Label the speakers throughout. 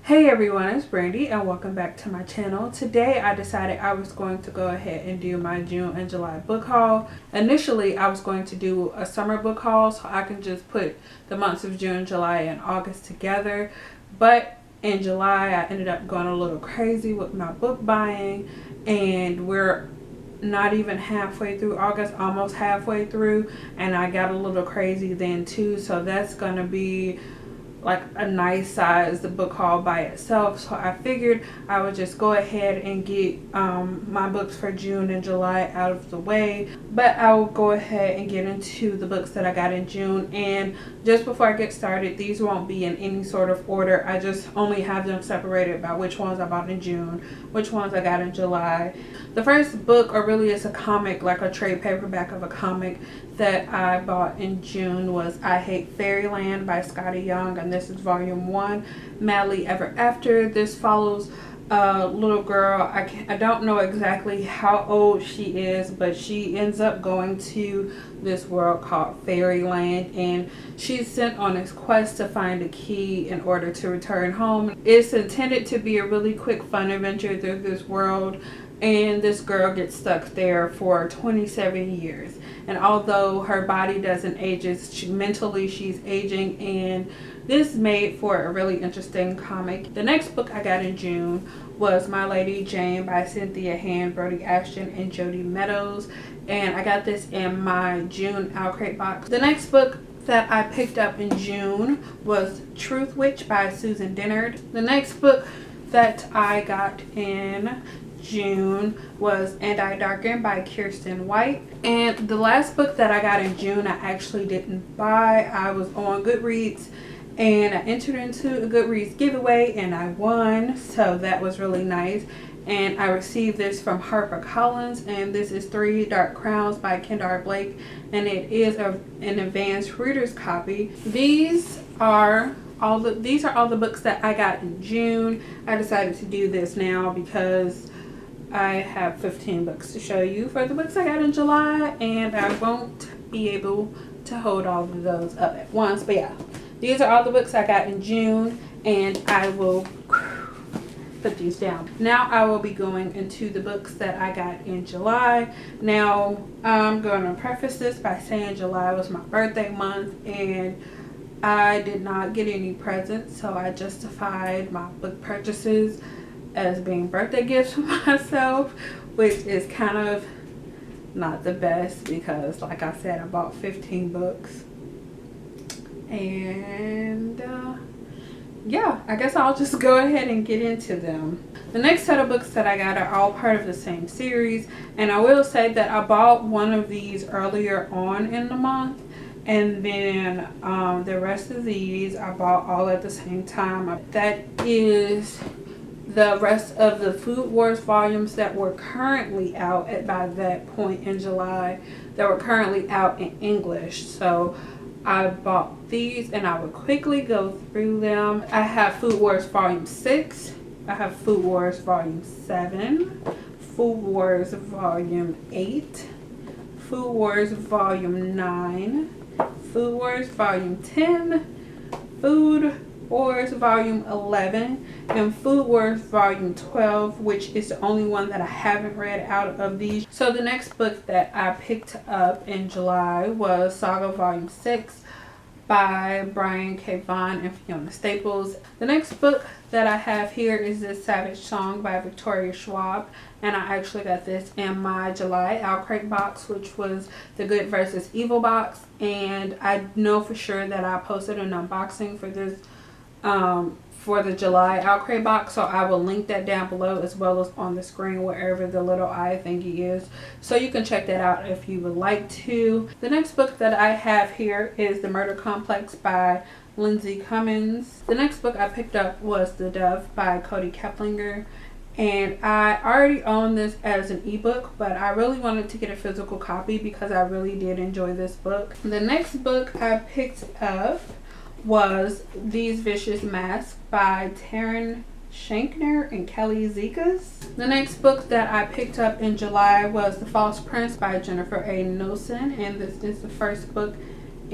Speaker 1: Hey everyone, it's Brandy and welcome back to my channel. Today I decided I was going to go ahead and do my June and July book haul. Initially I was going to do a summer book haul so I can just put the months of June, July, and August together. But in July I ended up going a little crazy with my book buying, and we're not even halfway through August, almost halfway through, and I got a little crazy then too. So that's gonna be like a nice size book haul by itself. So I figured I would just go ahead and get my books for June and July out of the way, but I will go ahead and get into the books that I got in June. And just before I get started, these won't be in any sort of order. I just only have them separated by which ones I bought in June, which ones I got in July. The first book, or really it's a comic, like a trade paperback of a comic that I bought in June, was I Hate Fairyland by Skottie Young, and this is volume 1, Madly Ever After. This follows a little girl. I don't know exactly how old she is, but she ends up going to this world called Fairyland, and she's sent on this quest to find a key in order to return home. It's intended to be a really quick fun adventure through this world, and this girl gets stuck there for 27 years. And although her body doesn't age, mentally she's aging, and this made for a really interesting comic. The next book I got in June was My Lady Jane by Cynthia Hand, Brody Ashton, and Jody Meadows, and I got this in my June Outcrate box. The next book that I picked up in June was Truth Witch by Susan Dennard. The next book that I got in June was And I Darken by Kiersten White. And the last book that I got in June I actually didn't buy. I was on Goodreads and I entered into a Goodreads giveaway and I won, so that was really nice. And I received this from HarperCollins, and this is Three Dark Crowns by Kendare Blake, and it is an advanced reader's copy. These are all the books that I got in June. I decided to do this now because I have 15 books to show you for the books I got in July, and I won't be able to hold all of those up at once. But yeah, these are all the books I got in June, and I will put these down. Now I will be going into the books that I got in July. Now I'm going to preface this by saying July was my birthday month, and I did not get any presents, so I justified my book purchases as being birthday gifts for myself, which is kind of not the best because, like I said, I bought 15 books. And yeah, I guess I'll just go ahead and get into them. The next set of books that I got are all part of the same series, and I will say that I bought one of these earlier on in the month, and then the rest of these I bought all at the same time. That is the rest of the Food Wars volumes that were currently out by that point in July, that were currently out in English. So I bought these and I will quickly go through them. I have Food Wars Volume 6, I have Food Wars Volume 7, Food Wars Volume 8, Food Wars Volume 9, Food Wars Volume 10, Food Wars Volume 11, and Food Wars Volume 12, which is the only one that I haven't read out of these. So the next book that I picked up in July was Saga Volume 6 by Brian K. Vaughan and Fiona Staples. The next book that I have here is this Savage Song by Victoria Schwab, and I actually got this in my July Outcrate box, which was the Good versus Evil box, and I know for sure that I posted an unboxing for this for the July Outcrate box, so I will link that down below as well as on the screen wherever the little eye thingy is, so you can check that out if you would like to. The next book that I have here is The Murder Complex by Lindsay Cummins. The next book I picked up was The Dove by Cody Keplinger, and I already own this as an ebook, but I really wanted to get a physical copy because I really did enjoy this book. The next book I picked up was These Vicious Masks by Taryn Shankner and Kelly Zekas. The next book that I picked up in July was The False Prince by Jennifer A. Nelson, and this is the first book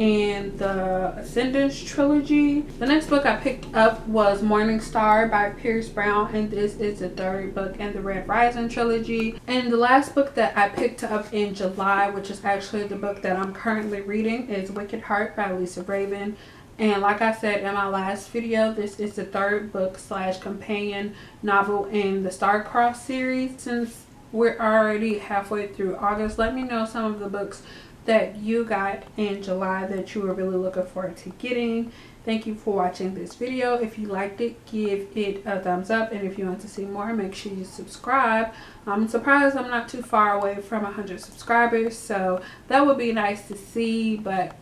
Speaker 1: and the Ascendance trilogy. The next book I picked up was Morning Star by Pierce Brown, and this is the third book in the Red Rising trilogy. And the last book that I picked up in July, which is actually the book that I'm currently reading, is Wicked Heart by Lisa Raven. And like I said in my last video, this is the third book / companion novel in the Star-Crossed series. Since we're already halfway through August, let me know some of the books that you got in July that you were really looking forward to getting. Thank you for watching this video. If you liked it, give it a thumbs up, and if you want to see more, make sure you subscribe. I'm surprised I'm not too far away from 100 subscribers, so that would be nice to see, but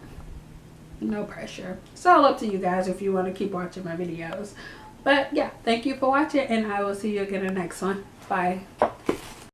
Speaker 1: no pressure. It's all up to you guys if you want to keep watching my videos. But yeah, thank you for watching, and I will see you again in the next one. Bye.